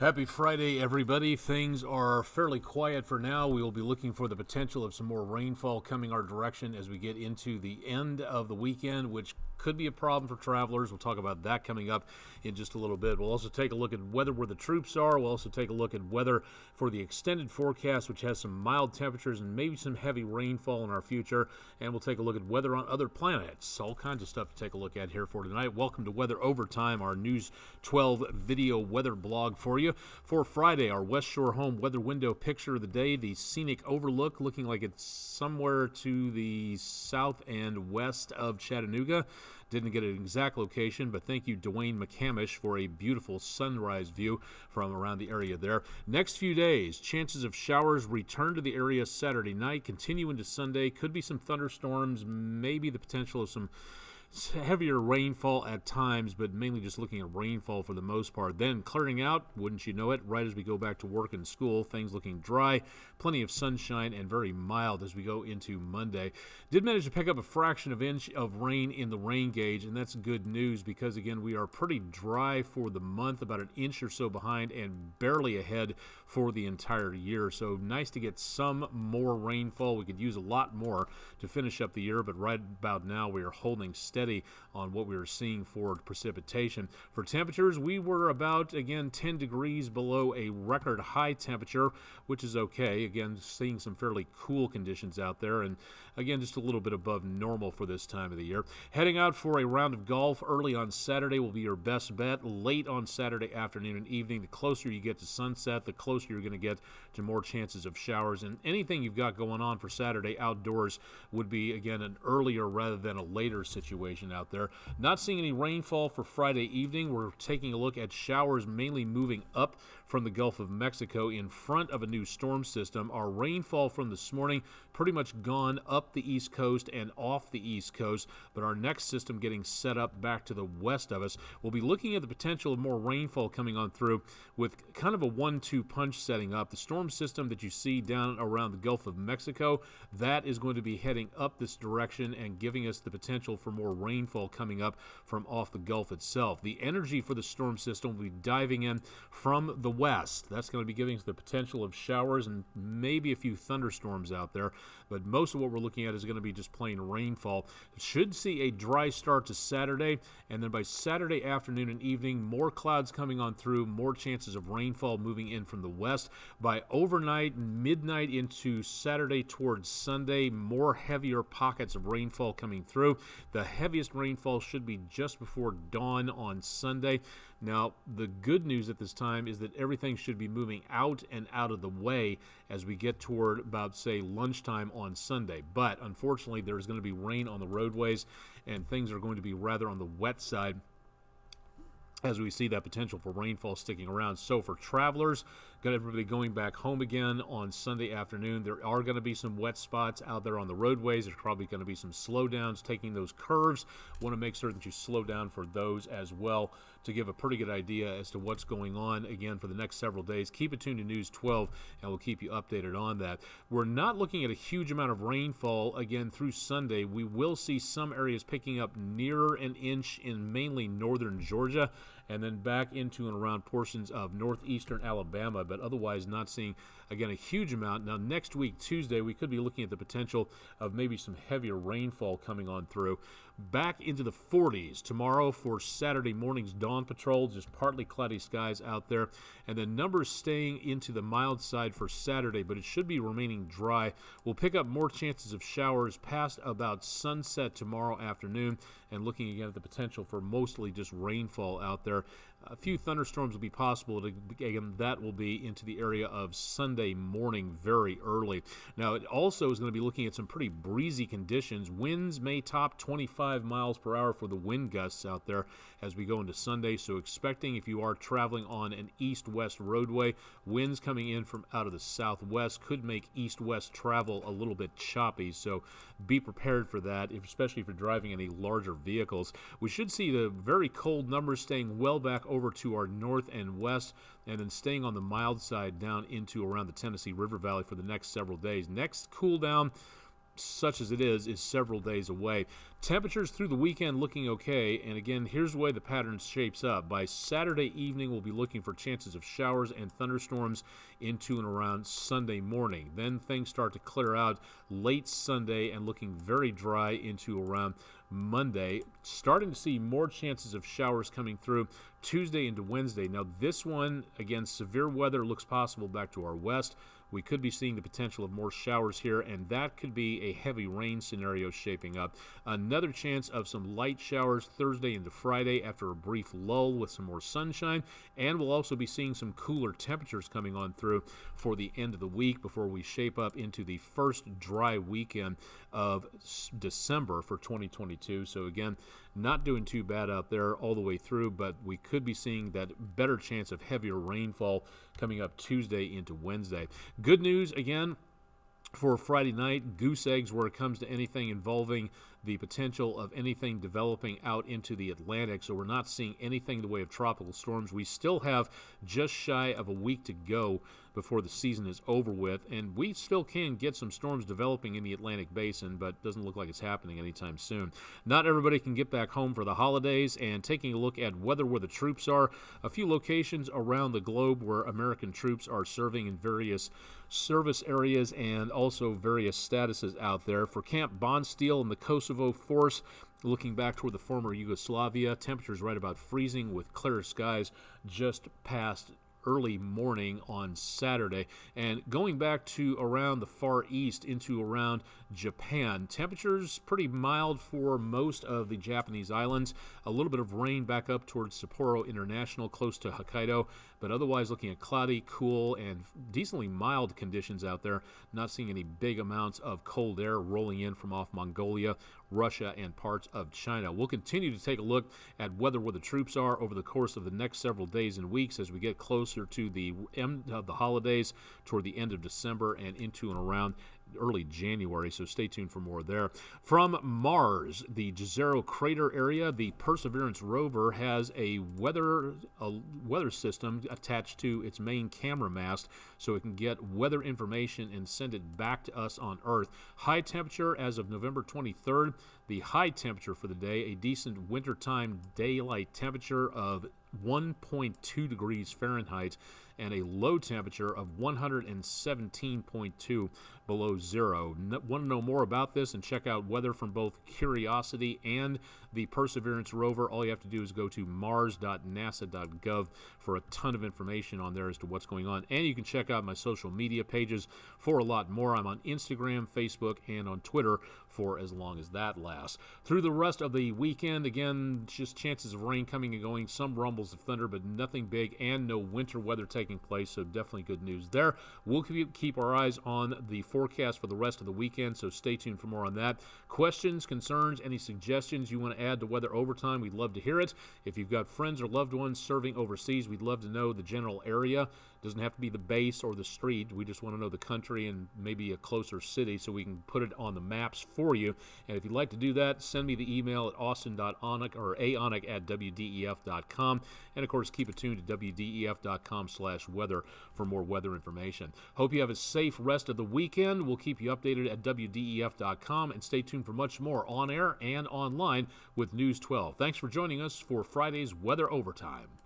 Happy Friday, everybody. Things are fairly quiet for now. We will be looking for the potential of some more rainfall coming our direction as we get into the end of the weekend, which could be a problem for travelers. We'll talk about that coming up in just a little bit. We'll also take a look at weather where the troops are. We'll also take a look at weather for the extended forecast, which has some mild temperatures and maybe some heavy rainfall in our future. And we'll take a look at weather on other planets. All kinds of stuff to take a look at here for tonight. Welcome to Weather Overtime, our News 12 video weather blog for you. For Friday, our West Shore home weather window picture of the day, the scenic overlook looking like it's somewhere to the south and west of Chattanooga. Didn't get an exact location, but thank you, Dwayne McCamish, for a beautiful sunrise view from around the area there. Next few days, chances of showers return to the area Saturday night, continue into Sunday. Could be some thunderstorms, maybe the potential of some heavier rainfall at times, but mainly just looking at rainfall for the most part. Then clearing out, wouldn't you know it, right as we go back to work and school, things looking dry, plenty of sunshine, and very mild as we go into Monday. Did manage to pick up a fraction of inch of rain in the rain gauge, and that's good news because, again, we are pretty dry for the month, about an inch or so behind and barely ahead for the entire year. So nice to get some more rainfall. We could use a lot more to finish up the year, but right about now we are holding steady on what we were seeing for precipitation. For temperatures, we were about, again, 10 degrees below a record high temperature, which is okay. Again, seeing some fairly cool conditions out there, and again, just a little bit above normal for this time of the year. Heading out for a round of golf early on Saturday will be your best bet. Late on Saturday afternoon and evening, the closer you get to sunset, the closer you're going to get to more chances of showers. And anything you've got going on for Saturday outdoors would be, again, an earlier rather than a later situation out there. Not seeing any rainfall for Friday evening. We're taking a look at showers mainly moving up from the Gulf of Mexico in front of a new storm system. Our rainfall from this morning pretty much gone up the East Coast and off the East Coast, but our next system getting set up back to the west of us. We'll be looking at the potential of more rainfall coming on through with kind of a 1-2 punch setting up. The storm system that you see down around the Gulf of Mexico, that is going to be heading up this direction and giving us the potential for more rainfall coming up from off the Gulf itself. The energy for the storm system will be diving in from the west. That's going to be giving us the potential of showers and maybe a few thunderstorms out there, but most of what we're looking at is going to be just plain rainfall. Should see a dry start to Saturday, and then by Saturday afternoon and evening, more clouds coming on through, more chances of rainfall moving in from the west. By overnight, midnight into Saturday towards Sunday, more heavier pockets of rainfall coming through. The heaviest rainfall should be just before dawn on Sunday. Now, the good news at this time is that everything should be moving out and out of the way as we get toward about, say, lunchtime on Sunday. But unfortunately, there's going to be rain on the roadways, and things are going to be rather on the wet side as we see that potential for rainfall sticking around. So for travelers, got everybody going back home again on Sunday afternoon. There are going to be some wet spots out there on the roadways. There's probably going to be some slowdowns taking those curves. Want to make sure that you slow down for those as well to give a pretty good idea as to what's going on again for the next several days. Keep it tuned to News 12 and we'll keep you updated on that. We're not looking at a huge amount of rainfall again through Sunday. We will see some areas picking up nearer an inch in mainly northern Georgia, and then back into and around portions of northeastern Alabama, but otherwise not seeing, again, a huge amount. Now, next week, Tuesday, we could be looking at the potential of maybe some heavier rainfall coming on through. Back into the 40s tomorrow for Saturday morning's dawn patrol, just partly cloudy skies out there, and then numbers staying into the mild side for Saturday, but it should be remaining dry. We'll pick up more chances of showers past about sunset tomorrow afternoon, and looking again at the potential for mostly just rainfall out there. A few thunderstorms will be possible. Again, that will be into the area of Sunday morning very early. Now, it also is going to be looking at some pretty breezy conditions. Winds may top 25 miles per hour for the wind gusts out there as we go into Sunday. So expecting, if you are traveling on an east-west roadway, winds coming in from out of the southwest could make east-west travel a little bit choppy. So be prepared for that, especially if you're driving any larger vehicles. We should see the very cold numbers staying well back over to our north and west, and then staying on the mild side down into around the Tennessee River Valley for the next several days. Next cool down such as it is several days away. Temperatures through the weekend looking okay, and again, here's the way the pattern shapes up. By Saturday evening, we'll be looking for chances of showers and thunderstorms into and around Sunday morning. Then things start to clear out late Sunday and looking very dry into around Monday. Starting to see more chances of showers coming through Tuesday into Wednesday. Now this one, again, severe weather looks possible back to our west. We could be seeing the potential of more showers here, and that could be a heavy rain scenario shaping up. Another chance of some light showers Thursday into Friday after a brief lull with some more sunshine, and we'll also be seeing some cooler temperatures coming on through for the end of the week before we shape up into the first dry weekend of December for 2022. So again, not doing too bad out there all the way through, but we could be seeing that better chance of heavier rainfall coming up Tuesday into Wednesday. Good news, again, for Friday night, goose eggs where it comes to anything involving the potential of anything developing out into the Atlantic. So we're not seeing anything in the way of tropical storms. We still have just shy of a week to go before the season is over with, and we still can get some storms developing in the Atlantic basin, but doesn't look like it's happening anytime soon. Not everybody can get back home for the holidays, and taking a look at weather where the troops are, a few locations around the globe where American troops are serving in various service areas and also various statuses out there. For Camp Bondsteel and the Kosovo Force, looking back toward the former Yugoslavia, temperatures right about freezing with clear skies just past early morning on Saturday. And going back to around the Far East into around Japan, temperatures pretty mild for most of the Japanese islands. A little bit of rain back up towards Sapporo International, close to Hokkaido, but otherwise looking at cloudy, cool, and decently mild conditions out there. Not seeing any big amounts of cold air rolling in from off Mongolia, Russia, and parts of China. We'll continue to take a look at weather where the troops are over the course of the next several days and weeks as we get closer to the end of the holidays toward the end of December and into and around early January, so stay tuned for more there. From Mars, the Jezero crater area, the Perseverance rover has a weather system attached to its main camera mast so it can get weather information and send it back to us on Earth. High temperature as of November 23rd. The high temperature for the day, a decent wintertime daylight temperature of 1.2 degrees Fahrenheit and a low temperature of 117.2 below zero. Want to know more about this and check out weather from both Curiosity and the Perseverance rover? All you have to do is go to mars.nasa.gov for a ton of information on there as to what's going on. And you can check out my social media pages for a lot more. I'm on Instagram, Facebook, and on Twitter for as long as that lasts. Through the rest of the weekend, again, just chances of rain coming and going, some rumbles of thunder, but nothing big, and no winter weather taking place, so definitely good news there. We'll keep our eyes on the forecast for the rest of the weekend, so stay tuned for more on that. Questions, concerns, any suggestions you want to add to Weather Overtime, we'd love to hear it. If you've got friends or loved ones serving overseas, we'd love to know the general area. Doesn't have to be the base or the street. We just want to know the country and maybe a closer city so we can put it on the maps for you. And if you'd like to do that, send me the email at austen.onek or aonek@wdef.com. And of course, keep it tuned to wdef.com/weather for more weather information. Hope you have a safe rest of the weekend. We'll keep you updated at wdef.com and stay tuned for much more on air and online with News 12. Thanks for joining us for Friday's Weather Overtime.